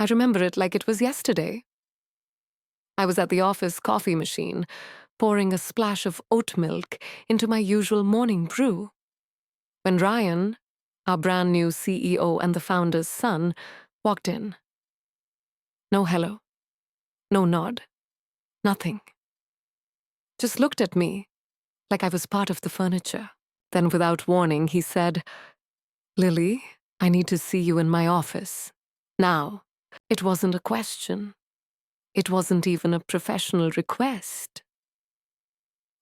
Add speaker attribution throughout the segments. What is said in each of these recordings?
Speaker 1: I remember it like it was yesterday. I was at the office coffee machine, pouring a splash of oat milk into my usual morning brew, when Ryan, our brand new CEO and the founder's son, walked in. No hello, no nod, nothing. Just looked at me like I was part of the furniture. Then, without warning, he said, "Lily, I need to see you in my office. Now." It wasn't a question. It wasn't even a professional request.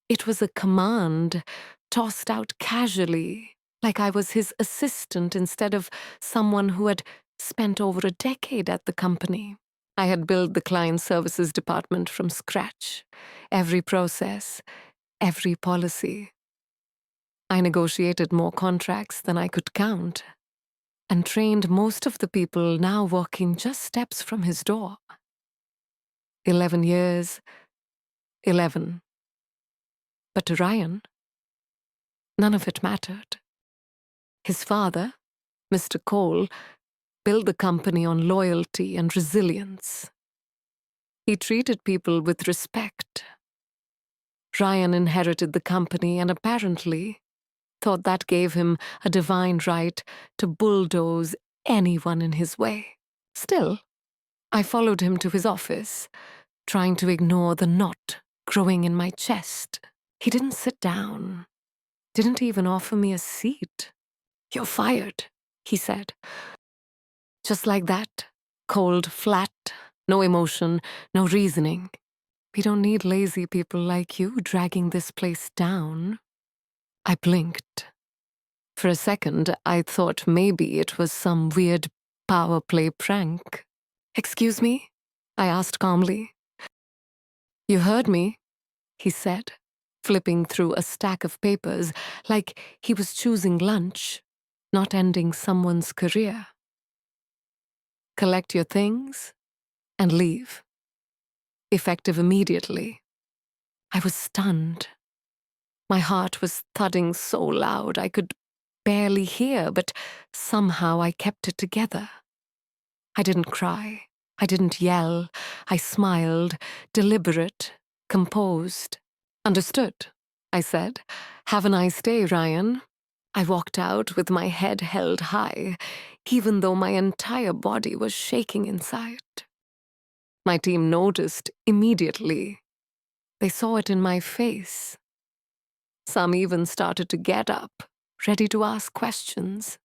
Speaker 1: It was a command, tossed out casually, like I was his assistant instead of someone who had spent over a decade at the company. I had built the client services department from scratch, every process, every policy. I negotiated more contracts than I could count, and trained most of the people now working just steps from his door. 11 years, 11. But to Ryan, none of it mattered. His father, Mr. Cole, built the company on loyalty and resilience. He treated people with respect. Ryan inherited the company and apparently thought that gave him a divine right to bulldoze anyone in his way. Still, I followed him to his office, trying to ignore the knot growing in my chest. He didn't sit down, didn't even offer me a seat. "You're fired," he said. Just like that, cold, flat, no emotion, no reasoning. "We don't need lazy people like you dragging this place down." I blinked. For a second, I thought maybe it was some weird power play prank. "Excuse me?" I asked calmly. "You heard me," he said, flipping through a stack of papers like he was choosing lunch, not ending someone's career. "Collect your things and leave. Effective immediately." I was stunned. My heart was thudding so loud I could barely hear, but somehow I kept it together. I didn't cry. I didn't yell. I smiled, deliberate, composed. "Understood," I said. "Have a nice day, Ryan." I walked out with my head held high, even though my entire body was shaking inside. My team noticed immediately. They saw it in my face. Some even started to get up, ready to ask questions.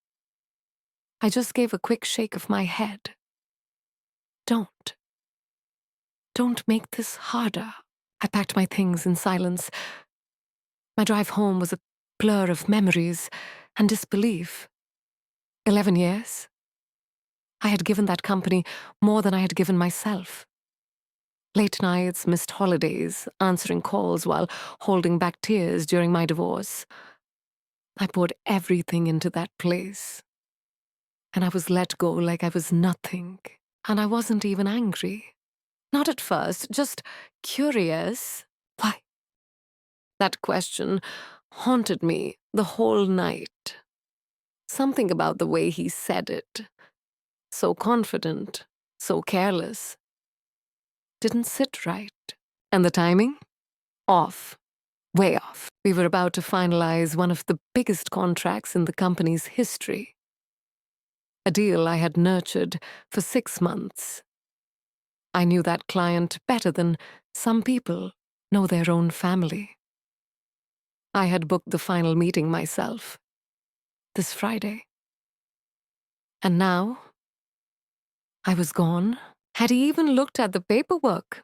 Speaker 1: I just gave a quick shake of my head. Don't. Don't make this harder." I packed my things in silence. My drive home was a blur of memories and disbelief. 11 years? I had given that company more than I had given myself. Late nights, missed holidays, answering calls while holding back tears during my divorce. I poured everything into that place. And I was let go like I was nothing. And I wasn't even angry. Not at first, just curious. Why? That question haunted me the whole night. Something about the way he said it, so confident, so careless, didn't sit right. And the timing? Off. Way off. We were about to finalize one of the biggest contracts in the company's history. A deal I had nurtured for 6 months. I knew that client better than some people know their own family. I had booked the final meeting myself, this Friday. And now, I was gone. Had he even looked at the paperwork?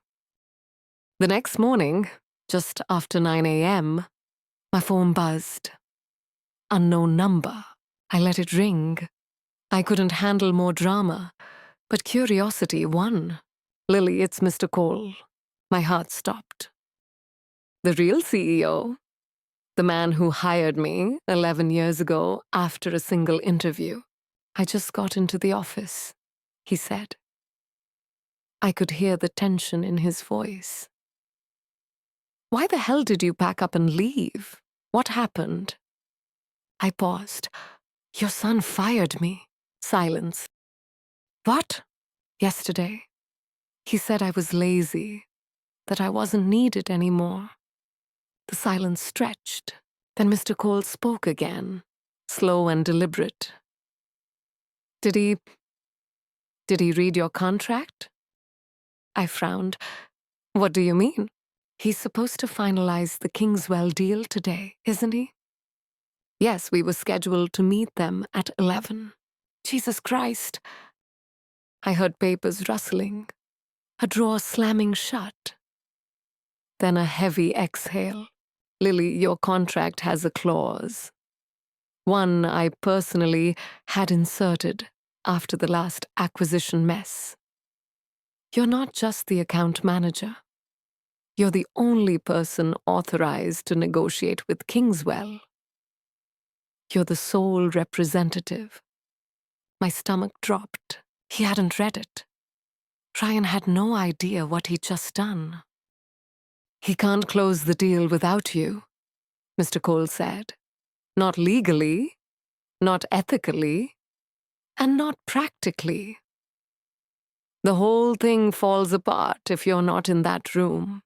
Speaker 1: The next morning, just after 9 a.m., my phone buzzed. Unknown number. I let it ring. I couldn't handle more drama, but curiosity won. "Lily, it's Mr. Cole." My heart stopped. The real CEO? The man who hired me 11 years ago after a single interview. "I just got into the office," he said. I could hear the tension in his voice. "Why the hell did you pack up and leave? What happened?" I paused. "Your son fired me." Silence. "What?" Yesterday, he said I was lazy, that I wasn't needed anymore. The silence stretched. Then Mr. Cole spoke again, slow and deliberate. Did he read your contract? I frowned. What do you mean? He's supposed to finalize the Kingswell deal today, isn't he? Yes, we were scheduled to meet them at 11. Jesus Christ. I heard papers rustling, a drawer slamming shut. Then a heavy exhale. Lily, your contract has a clause. One I personally had inserted after the last acquisition mess. You're not just the account manager. You're the only person authorized to negotiate with Kingswell. You're the sole representative. My stomach dropped. He hadn't read it. Ryan had no idea what he'd just done. He can't close the deal without you, Mr. Cole said. Not legally, not ethically, and not practically. The whole thing falls apart if you're not in that room.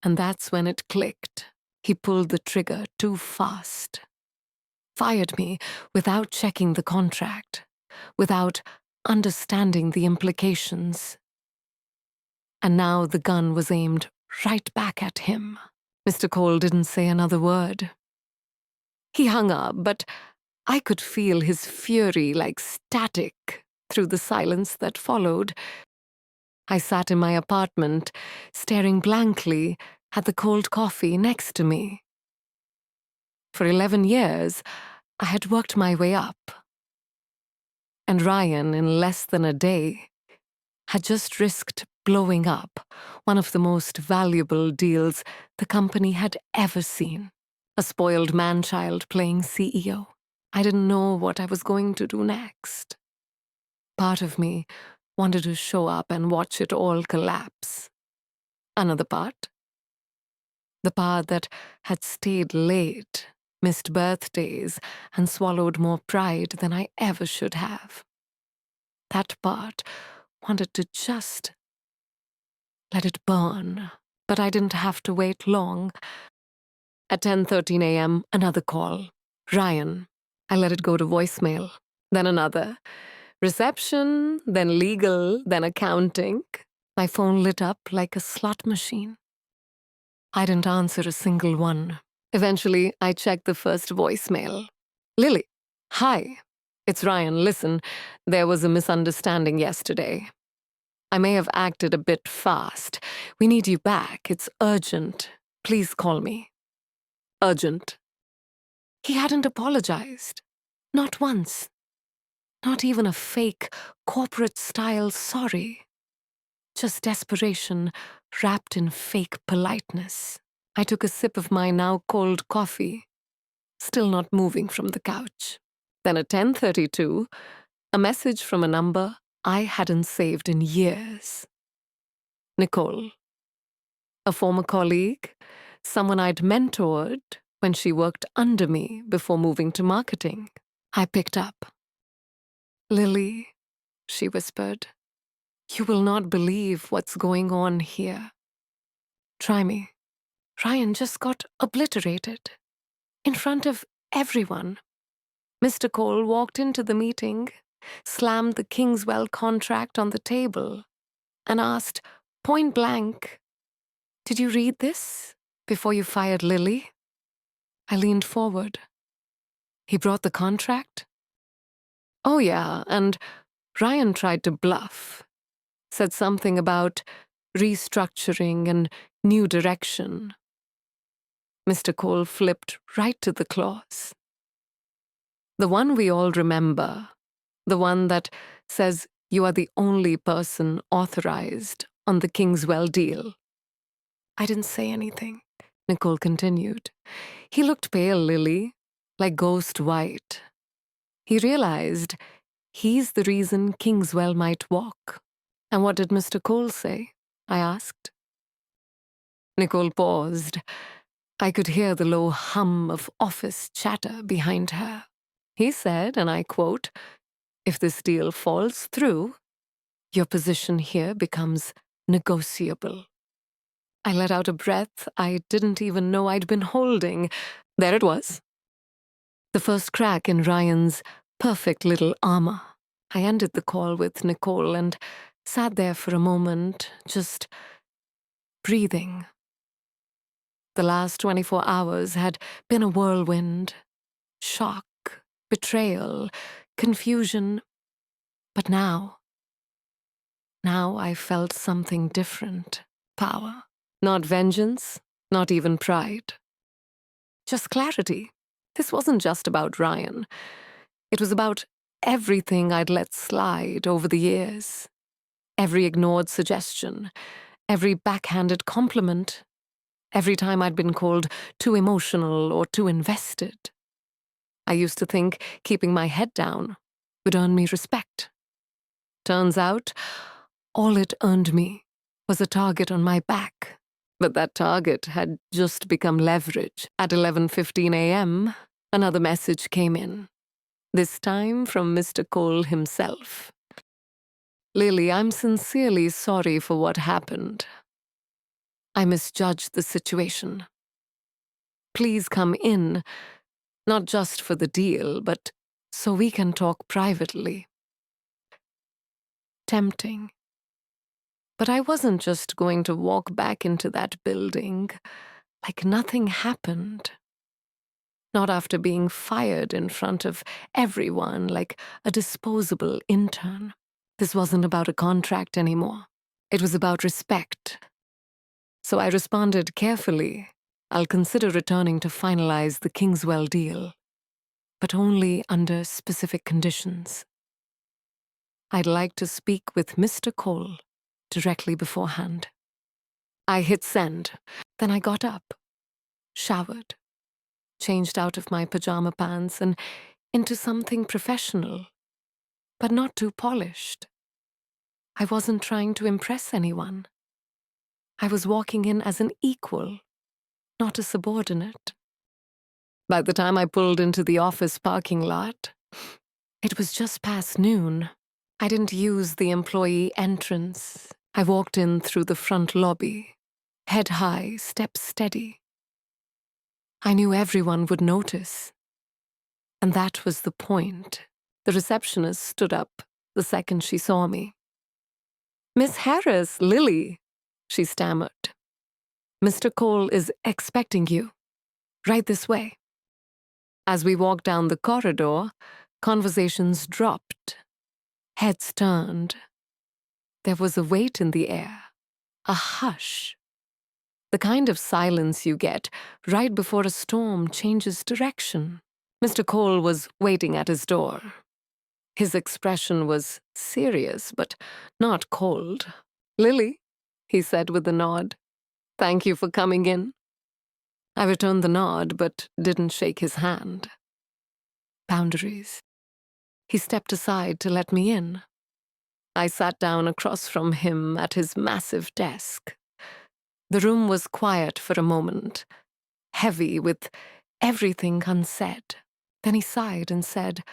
Speaker 1: And that's when it clicked. He pulled the trigger too fast. Fired me without checking the contract, without understanding the implications. And now the gun was aimed right back at him. Mr. Cole didn't say another word. He hung up, but I could feel his fury like static through the silence that followed. I sat in my apartment, staring blankly at the cold coffee next to me. For 11 years, I had worked my way up. And Ryan, in less than a day, had just risked blowing up one of the most valuable deals the company had ever seen. A spoiled man-child playing CEO. I didn't know what I was going to do next. Part of me wanted to show up and watch it all collapse. Another part, the part that had stayed late, missed birthdays, and swallowed more pride than I ever should have. That part wanted to just let it burn, but I didn't have to wait long. At 10:13 a.m., another call. Ryan. I let it go to voicemail. Then another. Reception, then legal, then accounting. My phone lit up like a slot machine. I didn't answer a single one. Eventually, I checked the first voicemail. Lily. Hi. It's Ryan. Listen, there was a misunderstanding yesterday. I may have acted a bit fast. We need you back. It's urgent. Please call me. Urgent. He hadn't apologized. Not once. Not even a fake, corporate-style sorry. Just desperation wrapped in fake politeness. I took a sip of my now cold coffee, still not moving from the couch. Then at 10:32, a message from a number I hadn't saved in years. Nicole. A former colleague, someone I'd mentored when she worked under me before moving to marketing. I picked up. Lily, she whispered, you will not believe what's going on here. Try me. Ryan just got obliterated. In front of everyone. Mr. Cole walked into the meeting, slammed the Kingswell contract on the table, and asked, point blank, did you read this before you fired Lily? I leaned forward. He brought the contract? Oh yeah, and Ryan tried to bluff. Said something about restructuring and new direction. Mr. Cole flipped right to the clause. The one we all remember, the one that says you are the only person authorized on the Kingswell deal. I didn't say anything, Nicole continued. He looked pale, Lily, like ghost white. He realized he's the reason Kingswell might walk. And what did Mr. Cole say? I asked. Nicole paused. I could hear the low hum of office chatter behind her. He said, and I quote, if this deal falls through, Your position here becomes negotiable. I let out a breath I didn't even know I'd been holding. There it was. The first crack in Ryan's perfect little armor. I ended the call with Nicole and sat there for a moment, just breathing. The last 24 hours had been a whirlwind. Shock, betrayal, confusion. But now I felt something different. Power. Not vengeance, not even pride. Just clarity. This wasn't just about Ryan. It was about everything I'd let slide over the years. Every ignored suggestion, every backhanded compliment, every time I'd been called too emotional or too invested. I used to think keeping my head down would earn me respect. Turns out, all it earned me was a target on my back. But that target had just become leverage. At 11:15 a.m., another message came in. This time from Mr. Cole himself. Lily, I'm sincerely sorry for what happened. I misjudged the situation. Please come in, not just for the deal, but so we can talk privately. Tempting. But I wasn't just going to walk back into that building like nothing happened. Not after being fired in front of everyone like a disposable intern. This wasn't about a contract anymore. It was about respect. So I responded carefully. I'll consider returning to finalize the Kingswell deal, but only under specific conditions. I'd like to speak with Mr. Cole directly beforehand. I hit send. Then I got up, showered, changed out of my pajama pants and into something professional, but not too polished. I wasn't trying to impress anyone. I was walking in as an equal, not a subordinate. By the time I pulled into the office parking lot, it was just past noon. I didn't use the employee entrance. I walked in through the front lobby, head high, step steady. I knew everyone would notice. And that was the point. The receptionist stood up the second she saw me. Miss Harris, Lily, she stammered. Mr. Cole is expecting you. Right this way. As we walked down the corridor, conversations dropped. Heads turned. There was a weight in the air, a hush. The kind of silence you get right before a storm changes direction. Mr. Cole was waiting at his door. His expression was serious, but not cold. Lily, he said with a nod. Thank you for coming in. I returned the nod, but didn't shake his hand. Boundaries. He stepped aside to let me in. I sat down across from him at his massive desk. The room was quiet for a moment, heavy with everything unsaid. Then he sighed and said,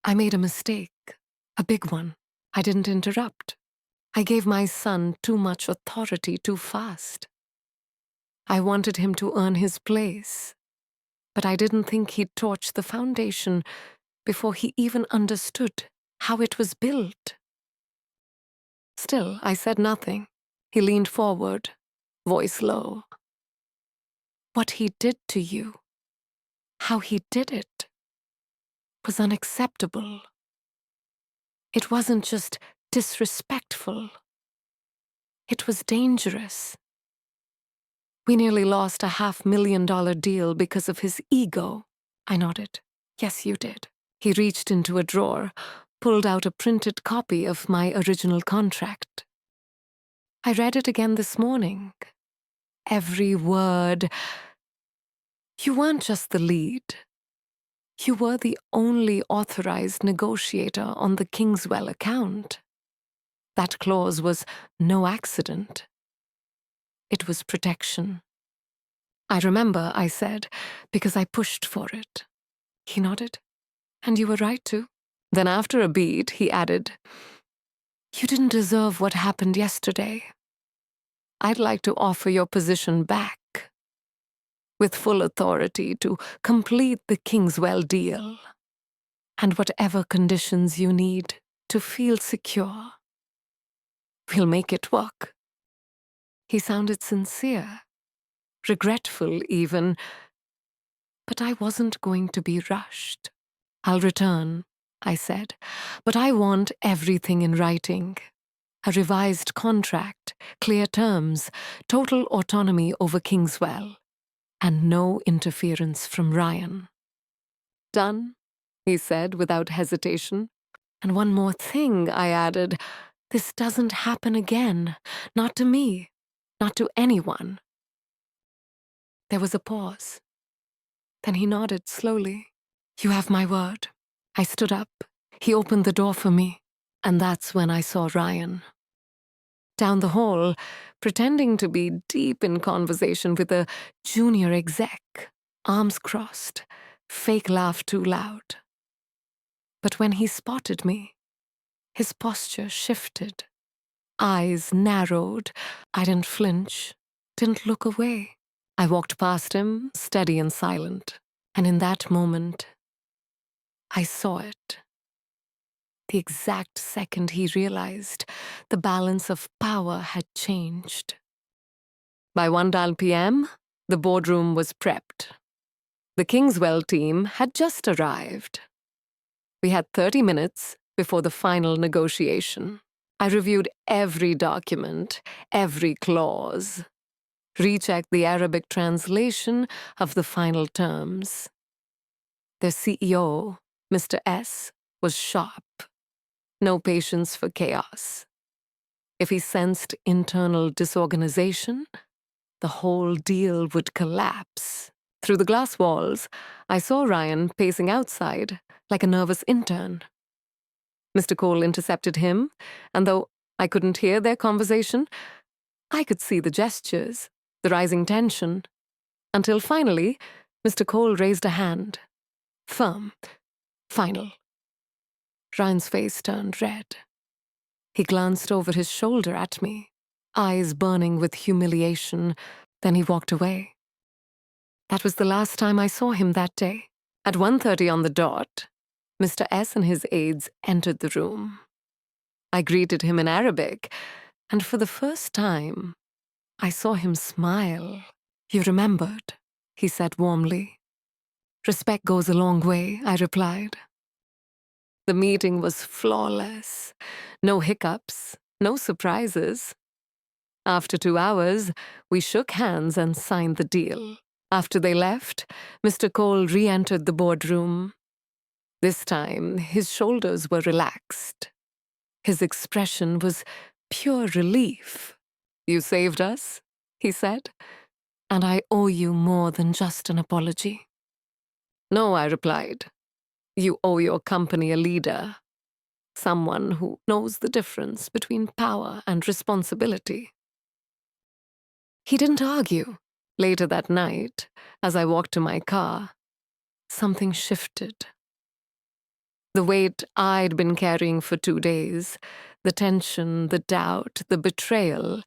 Speaker 1: I made a mistake, a big one. I didn't interrupt. I gave my son too much authority too fast. I wanted him to earn his place, but I didn't think he'd torch the foundation before he even understood how it was built. Still, I said nothing. He leaned forward, voice low. What he did to you, how he did it, was unacceptable. It wasn't just disrespectful. It was dangerous. We nearly lost a $500,000 deal because of his ego. I nodded. Yes, you did. He reached into a drawer, pulled out a printed copy of my original contract. I read it again this morning. Every word. You weren't just the lead. You were the only authorized negotiator on the Kingswell account. That clause was no accident. It was protection. I remember, I said, because I pushed for it. He nodded. And you were right to. Then after a beat, he added, You didn't deserve what happened yesterday. I'd like to offer your position back, with full authority to complete the Kingswell deal, and whatever conditions you need to feel secure. We'll make it work." He sounded sincere, regretful even, but I wasn't going to be rushed. "I'll return," I said, "but I want everything in writing. A revised contract, clear terms, total autonomy over Kingswell, and no interference from Ryan." "Done," he said without hesitation. "And one more thing," I added. "This doesn't happen again. Not to me. Not to anyone." There was a pause. Then he nodded slowly. "You have my word." I stood up. He opened the door for me, and that's when I saw Ryan. Down the hall, pretending to be deep in conversation with a junior exec, arms crossed, fake laugh too loud. But when he spotted me, his posture shifted, eyes narrowed. I didn't flinch, didn't look away. I walked past him, steady and silent, and in that moment, I saw it. The exact second he realized the balance of power had changed. By 1 p.m., the boardroom was prepped. The Kingswell team had just arrived. We had 30 minutes before the final negotiation. I reviewed every document, every clause, rechecked the Arabic translation of the final terms. Their CEO, Mr. S., was sharp. No patience for chaos. If he sensed internal disorganization, the whole deal would collapse. Through the glass walls, I saw Ryan pacing outside like a nervous intern. Mr. Cole intercepted him, and though I couldn't hear their conversation, I could see the gestures, the rising tension, until finally, Mr. Cole raised a hand. Firm. Final. Ryan's face turned red. He glanced over his shoulder at me, eyes burning with humiliation. Then he walked away. That was the last time I saw him that day. At 1:30 on the dot, Mr. S. and his aides entered the room. I greeted him in Arabic, and for the first time, I saw him smile. "You remembered," he said warmly. "Respect goes a long way," I replied. The meeting was flawless. No hiccups, no surprises. After 2 hours, we shook hands and signed the deal. After they left, Mr. Cole re-entered the boardroom. This time, his shoulders were relaxed. His expression was pure relief. "You saved us," he said, "and I owe you more than just an apology." "No," I replied. "You owe your company a leader, someone who knows the difference between power and responsibility." He didn't argue. Later that night, as I walked to my car, something shifted. The weight I'd been carrying for 2 days, the tension, the doubt, the betrayal,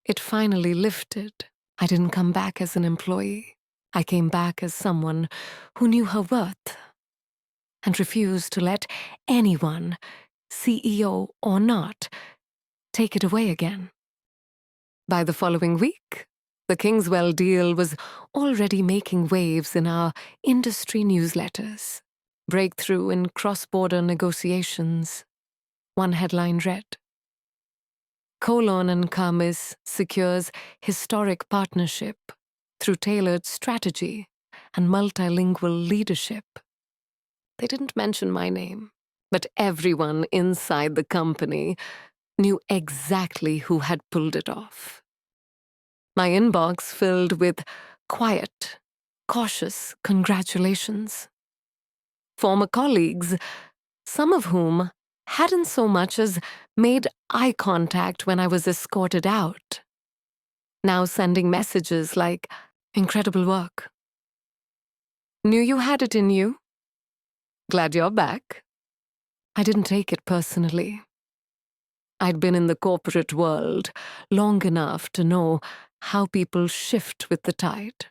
Speaker 1: it finally lifted. I didn't come back as an employee. I came back as someone who knew her worth and refused to let anyone, CEO or not, take it away again. By the following week, the Kingswell deal was already making waves in our industry newsletters. Breakthrough in cross-border negotiations. One headline read, "Colon and Kamis secures historic partnership through tailored strategy and multilingual leadership." They didn't mention my name, but everyone inside the company knew exactly who had pulled it off. My inbox filled with quiet, cautious congratulations. Former colleagues, some of whom hadn't so much as made eye contact when I was escorted out, now sending messages like, "Incredible work. Knew you had it in you. Glad you're back." I didn't take it personally. I'd been in the corporate world long enough to know how people shift with the tide.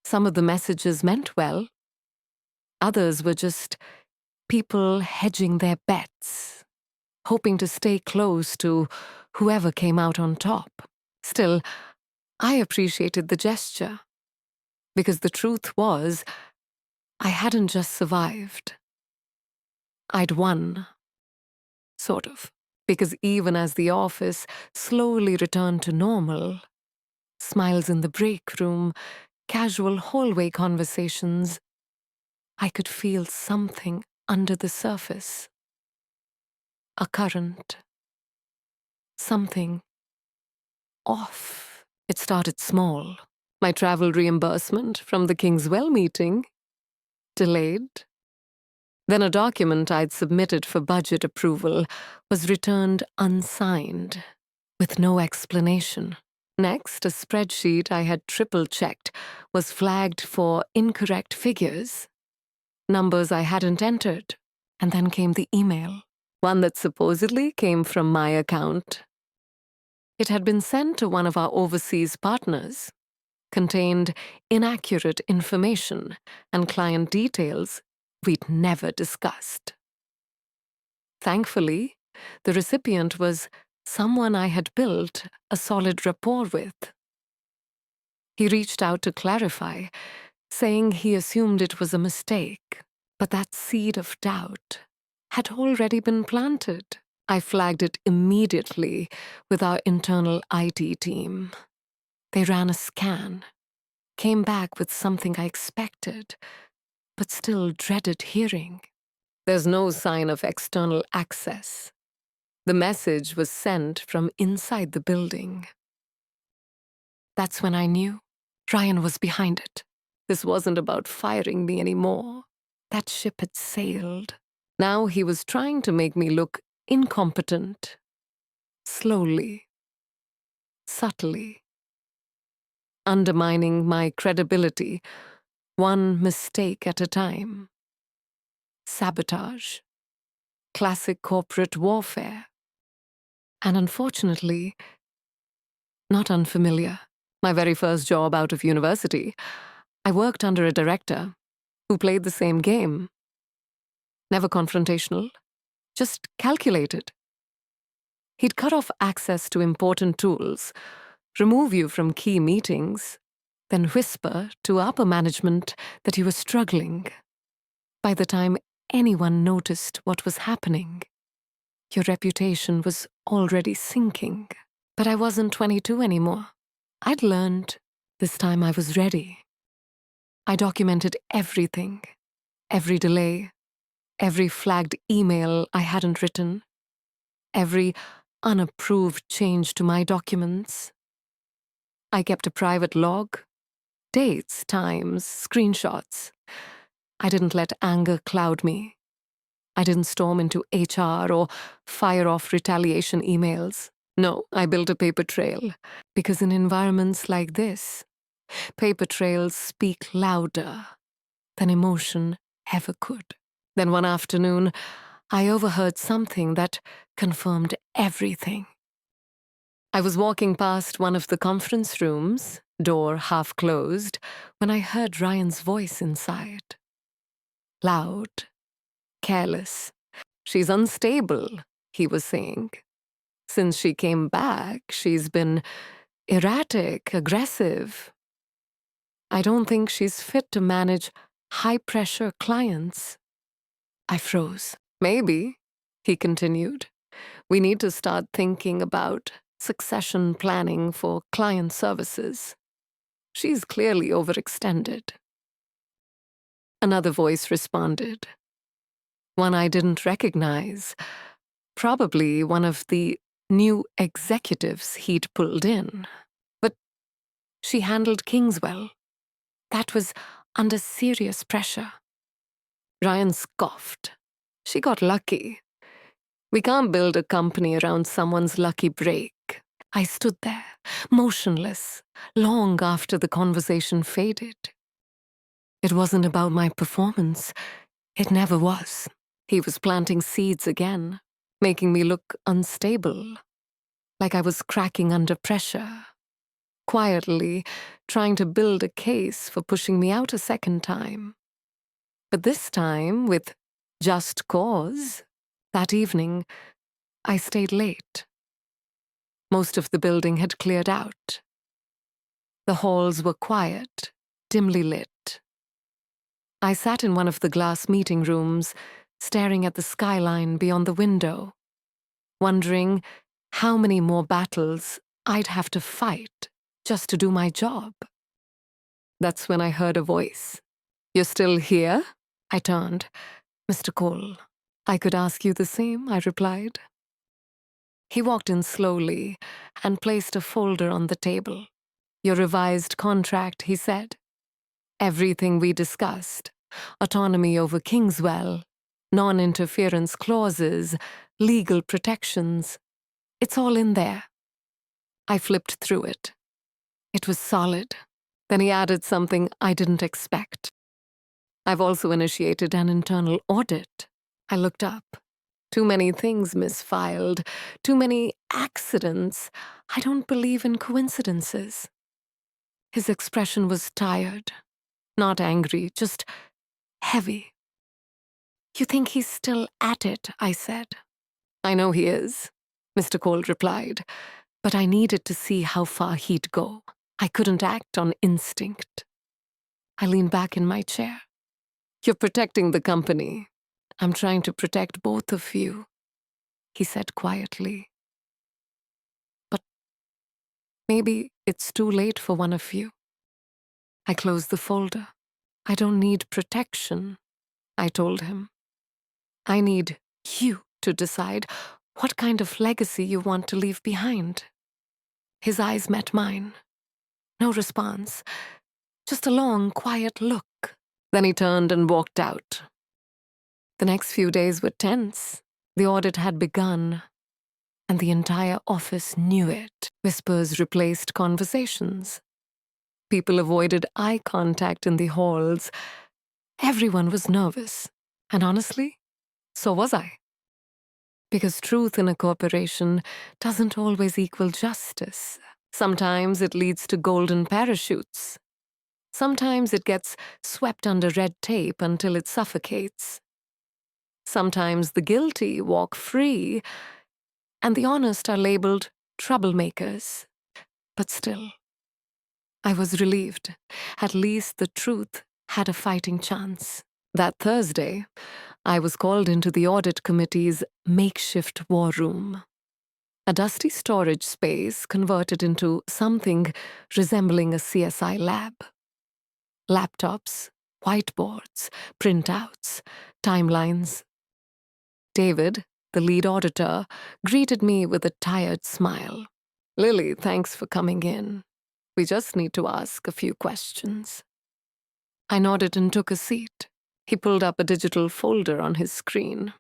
Speaker 1: Some of the messages meant well. Others were just people hedging their bets, hoping to stay close to whoever came out on top. Still, I appreciated the gesture, because the truth was, I hadn't just survived. I'd won. Sort of. Because even as the office slowly returned to normal, smiles in the break room, casual hallway conversations, I could feel something under the surface. A current. Something off. It started small. My travel reimbursement from the Kingswell meeting. Delayed. Then a document I'd submitted for budget approval was returned unsigned, with no explanation. Next, a spreadsheet I had triple-checked was flagged for incorrect figures, numbers I hadn't entered, and then came the email, one that supposedly came from my account. It had been sent to one of our overseas partners, contained inaccurate information and client details we'd never discussed. Thankfully, the recipient was someone I had built a solid rapport with. He reached out to clarify, saying he assumed it was a mistake, but that seed of doubt had already been planted. I flagged it immediately with our internal IT team. They ran a scan, came back with something I expected, but still dreaded hearing. There's no sign of external access. The message was sent from inside the building. That's when I knew Ryan was behind it. This wasn't about firing me anymore. That ship had sailed. Now he was trying to make me look incompetent. Slowly. Subtly. Undermining my credibility, one mistake at a time. Sabotage. Classic corporate warfare. And unfortunately, not unfamiliar. My very first job out of university, I worked under a director who played the same game. Never confrontational, just calculated. He'd cut off access to important tools, remove you from key meetings, then whisper to upper management that you were struggling. By the time anyone noticed what was happening, your reputation was already sinking. But I wasn't 22 anymore. I'd learned. This time I was ready. I documented everything, every delay, every flagged email I hadn't written, every unapproved change to my documents. I kept a private log, dates, times, screenshots. I didn't let anger cloud me. I didn't storm into HR or fire off retaliation emails. No, I built a paper trail, because in environments like this, paper trails speak louder than emotion ever could. Then one afternoon, I overheard something that confirmed everything. I was walking past one of the conference rooms, door half closed, when I heard Ryan's voice inside. Loud, careless. "She's unstable," he was saying. "Since she came back, she's been erratic, aggressive. I don't think she's fit to manage high-pressure clients." I froze. "Maybe," he continued. "We need to start thinking about succession planning for client services. She's clearly overextended." Another voice responded. One I didn't recognize. Probably one of the new executives he'd pulled in. But she handled Kingswell. That was under serious pressure. Ryan scoffed. "She got lucky. We can't build a company around someone's lucky break." I stood there, motionless, long after the conversation faded. It wasn't about my performance. It never was. He was planting seeds again. making me look unstable, like I was cracking under pressure, quietly trying to build a case for pushing me out a second time. But this time, with just cause, that evening, I stayed late. Most of the building had cleared out. The halls were quiet, dimly lit. I sat in one of the glass meeting rooms, staring at the skyline beyond the window, wondering how many more battles I'd have to fight just to do my job. That's when I heard a voice. "You're still here?" I turned. "Mr. Cole, I could ask you the same," I replied. He walked in slowly and placed a folder on the table. "Your revised contract," he said. "Everything we discussed. Autonomy over Kingswell, non-interference clauses, legal protections. It's all in there." I flipped through it. It was solid. Then he added something I didn't expect. "I've also initiated an internal audit." I looked up. "Too many things misfiled, too many accidents. I don't believe in coincidences." His expression was tired, not angry, just heavy. "You think he's still at it?" I said. "I know he is," Mr. Cole replied, "but I needed to see how far he'd go. I couldn't act on instinct." I leaned back in my chair. "You're protecting the company. I'm trying to protect both of you," he said quietly. "But maybe it's too late for one of you." I closed the folder. "I don't need protection," I told him. "I need you to decide what kind of legacy you want to leave behind." His eyes met mine. No response, just a long, quiet look. Then he turned and walked out. The next few days were tense. The audit had begun, and the entire office knew it. Whispers replaced conversations. People avoided eye contact in the halls. Everyone was nervous, and honestly, so was I. Because truth in a corporation doesn't always equal justice. Sometimes it leads to golden parachutes. Sometimes it gets swept under red tape until it suffocates. Sometimes the guilty walk free, and the honest are labeled troublemakers. But still, I was relieved. At least the truth had a fighting chance. That Thursday, I was called into the audit committee's makeshift war room. A dusty storage space converted into something resembling a CSI lab. Laptops, whiteboards, printouts, timelines. David, the lead auditor, greeted me with a tired smile. "Lily, thanks for coming in. We just need to ask a few questions." I nodded and took a seat. He pulled up a digital folder on his screen.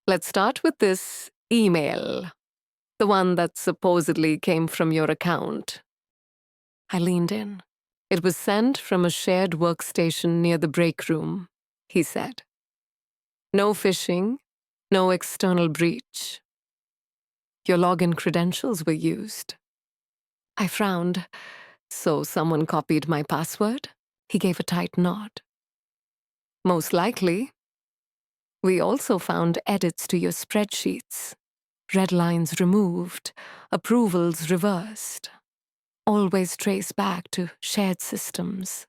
Speaker 1: "Let's start with this email. The one that supposedly came from your account." I leaned in. "It was sent from a shared workstation near the break room," he said. "No phishing, no external breach. Your login credentials were used." I frowned. "So someone copied my password?" He gave a tight nod. "Most likely. We also found edits to your spreadsheets. Red lines removed, approvals reversed. Always trace back to shared systems.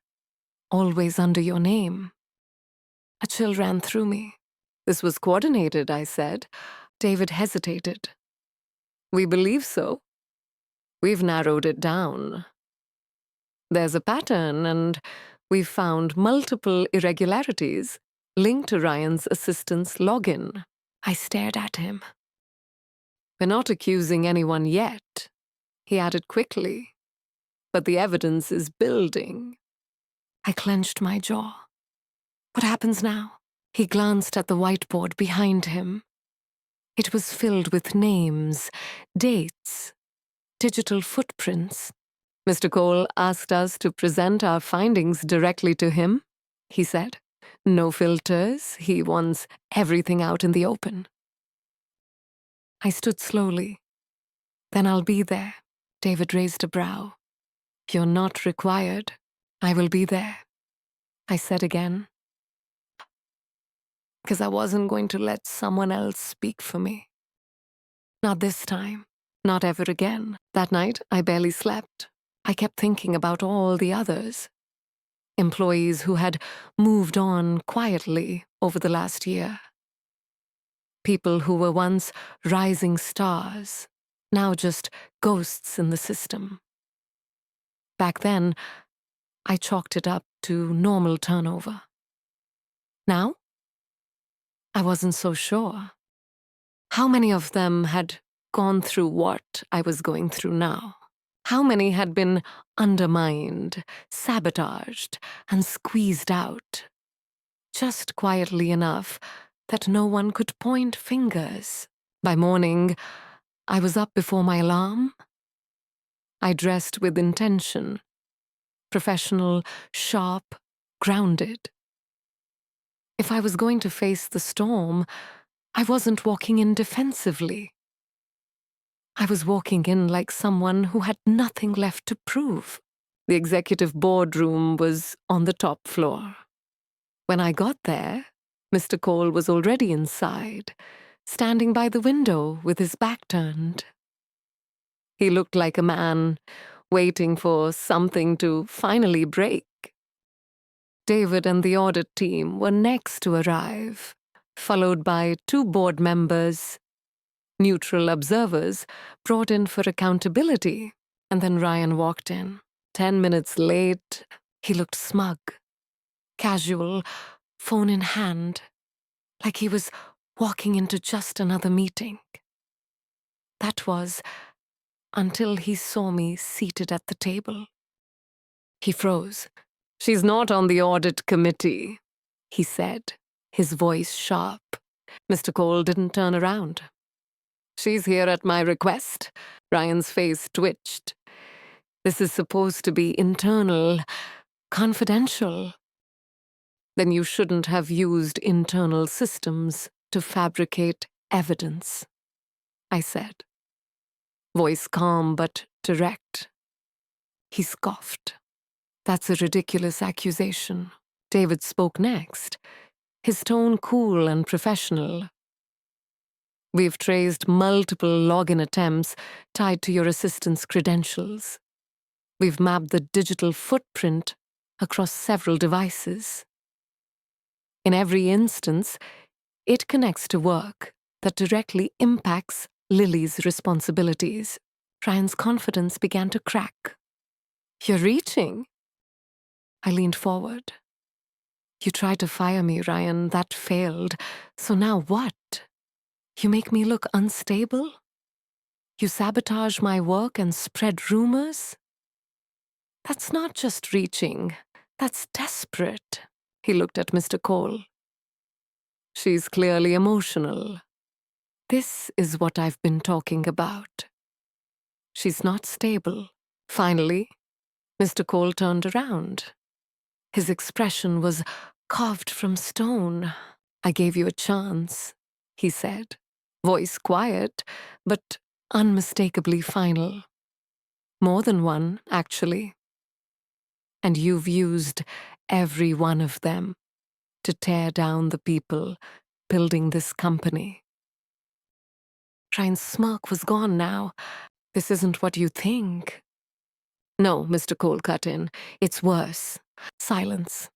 Speaker 1: Always under your name." A chill ran through me. "This was coordinated," I said. David hesitated. "We believe so. We've narrowed it down. There's a pattern, and we've found multiple irregularities linked to Ryan's assistant's login." I stared at him. "We're not accusing anyone yet," he added quickly, "but the evidence is building." I clenched my jaw. "What happens now?" He glanced at the whiteboard behind him. It was filled with names, dates, digital footprints. "Mr. Cole asked us to present our findings directly to him," he said. "No filters. He wants everything out in the open." I stood slowly. Then I'll be there. David raised a brow. You're not required. I will be there. I said again, because I wasn't going to let someone else speak for me. Not this time. Not ever again. That night, I barely slept. I kept thinking about all the others. Employees who had moved on quietly over the last year. People who were once rising stars, now just ghosts in the system. Back then, I chalked it up to normal turnover. Now, I wasn't so sure. How many of them had gone through what I was going through now? How many had been undermined, sabotaged, and squeezed out? Just quietly enough that no one could point fingers. By morning, I was up before my alarm. I dressed with intention. Professional, sharp, grounded. If I was going to face the storm, I wasn't walking in defensively. I was walking in like someone who had nothing left to prove. The executive boardroom was on the top floor. When I got there, Mr. Cole was already inside, standing by the window with his back turned. He looked like a man waiting for something to finally break. David and the audit team were next to arrive, followed by 2 board members, neutral observers brought in for accountability, and then Ryan walked in. 10 minutes late, he looked smug, casual, phone in hand, like he was walking into just another meeting. That was until he saw me seated at the table. He froze. She's not on the audit committee, he said, his voice sharp. Mr. Cole didn't turn around. She's here at my request. Ryan's face twitched. This is supposed to be internal, confidential. Then you shouldn't have used internal systems to fabricate evidence, I said. Voice calm but direct. He scoffed. That's a ridiculous accusation. David spoke next, his tone cool and professional. We've traced multiple login attempts tied to your assistant's credentials. We've mapped the digital footprint across several devices. In every instance, it connects to work that directly impacts Lily's responsibilities. Ryan's confidence began to crack. You're reaching? I leaned forward. You tried to fire me, Ryan. That failed. So now what? You make me look unstable? You sabotage my work and spread rumors? That's not just reaching. That's desperate. He looked at Mr. Cole. She's clearly emotional. This is what I've been talking about. She's not stable. Finally, Mr. Cole turned around. His expression was carved from stone. I gave you a chance, he said, voice quiet, but unmistakably final. More than one, actually. And you've used every one of them to tear down the people building this company. Ryan's smirk was gone now. This isn't what you think. No, Mr. Cole cut in. It's worse. Silence.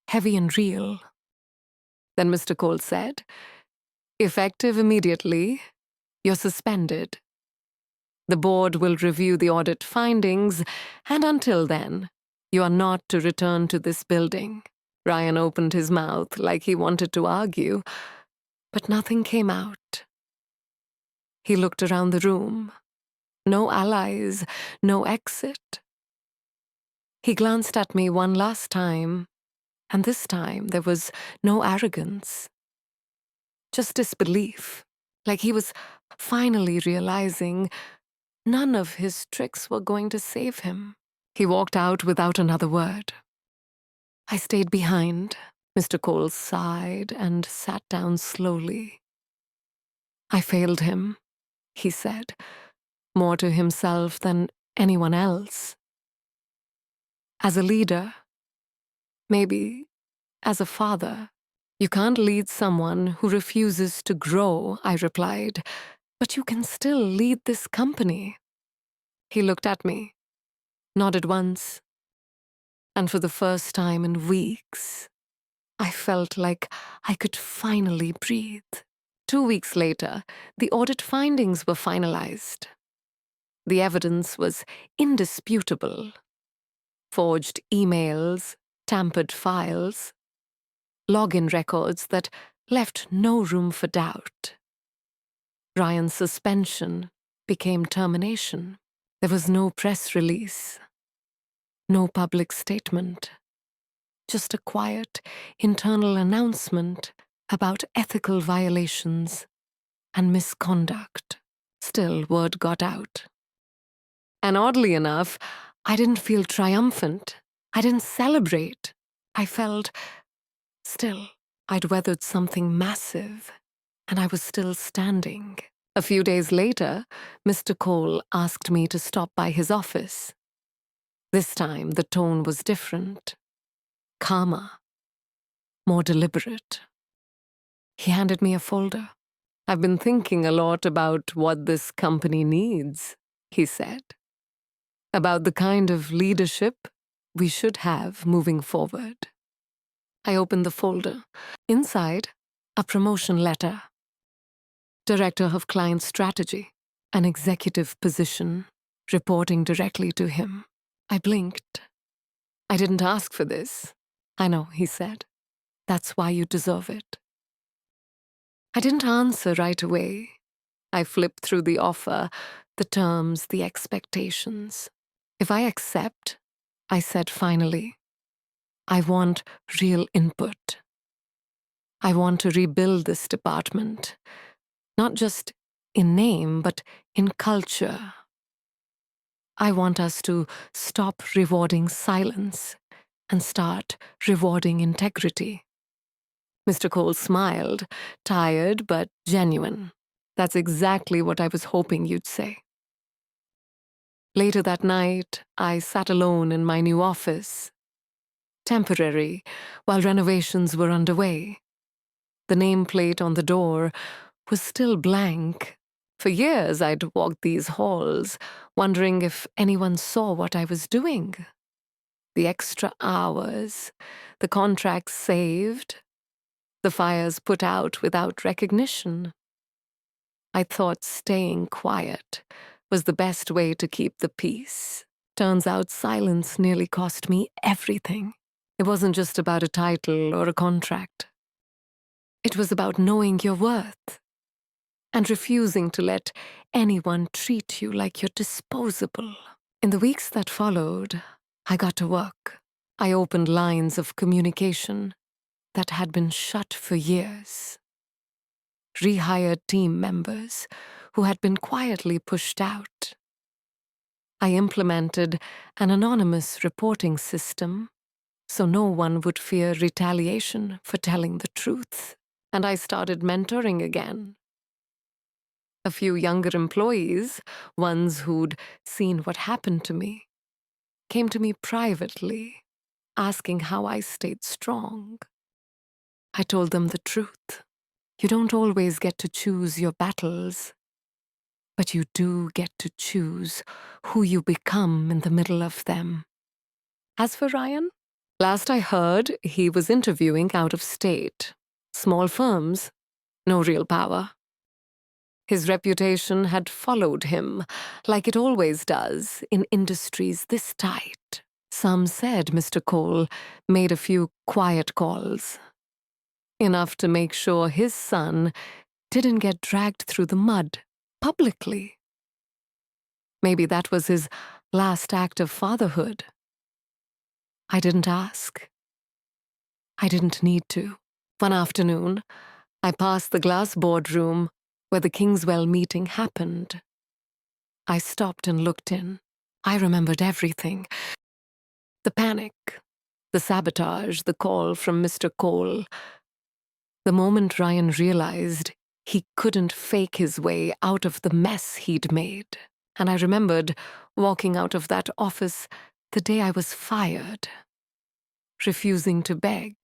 Speaker 1: Heavy and real. Then Mr. Cole said, effective immediately, you're suspended. The board will review the audit findings, and until then, you are not to return to this building. Ryan opened his mouth like he wanted to argue, but nothing came out. He looked around the room. No allies, no exit. He glanced at me one last time, and this time there was no arrogance. Just disbelief, like he was finally realizing none of his tricks were going to save him. He walked out without another word. I stayed behind. Mr. Cole sighed and sat down slowly. I failed him. he said, more to himself than anyone else. As a leader, maybe as a father. You can't lead someone who refuses to grow, I replied, but you can still lead this company. He looked at me, nodded once, and for the first time in weeks, I felt like I could finally breathe. 2 weeks later, the audit findings were finalized. The evidence was indisputable. Forged emails, tampered files, login records that left no room for doubt. Ryan's suspension became termination. There was no press release, no public statement, just a quiet internal announcement about ethical violations and misconduct. Still, word got out. And oddly enough, I didn't feel triumphant. I didn't celebrate. I felt, still, I'd weathered something massive, and I was still standing. A few days later, Mr. Cole asked me to stop by his office. This time, the tone was different, calmer, more deliberate. He handed me a folder. I've been thinking a lot about what this company needs, he said, about the kind of leadership we should have moving forward. I opened the folder. Inside, a promotion letter. Director of Client Strategy, an executive position, reporting directly to him. I blinked. I didn't ask for this. I know, he said. That's why you deserve it. I didn't answer right away. I flipped through the offer, the terms, the expectations. If I accept, I said finally, I want real input. I want to rebuild this department, not just in name, but in culture. I want us to stop rewarding silence and start rewarding integrity. Mr. Cole smiled, tired but genuine. That's exactly what I was hoping you'd say. Later that night, I sat alone in my new office. Temporary, while renovations were underway. The nameplate on the door was still blank. For years, I'd walked these halls, wondering if anyone saw what I was doing. The extra hours, the contracts saved, the fires put out without recognition. I thought staying quiet was the best way to keep the peace. Turns out silence nearly cost me everything. It wasn't just about a title or a contract. It was about knowing your worth and refusing to let anyone treat you like you're disposable. In the weeks that followed, I got to work. I opened lines of communication that had been shut for years. Rehired team members who had been quietly pushed out. I implemented an anonymous reporting system so no one would fear retaliation for telling the truth. And I started mentoring again. A few younger employees, ones who'd seen what happened to me, came to me privately, asking how I stayed strong. I told them the truth. You don't always get to choose your battles, but you do get to choose who you become in the middle of them. As for Ryan, last I heard, he was interviewing out of state. Small firms, no real power. His reputation had followed him, like it always does in industries this tight. Some said Mr. Cole made a few quiet calls, enough to make sure his son didn't get dragged through the mud publicly. Maybe that was his last act of fatherhood. I didn't ask. I didn't need to. One afternoon, I passed the glass boardroom where the Kingswell meeting happened. I stopped and looked in. I remembered everything. The panic, the sabotage, the call from Mr. Cole. The moment Ryan realized He couldn't fake his way out of the mess he'd made. And I remembered walking out of that office the day I was fired, refusing to beg,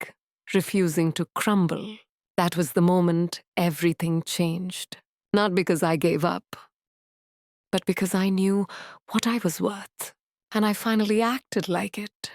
Speaker 1: refusing to crumble. That was the moment everything changed. Not because I gave up, but because I knew what I was worth, and I finally acted like it.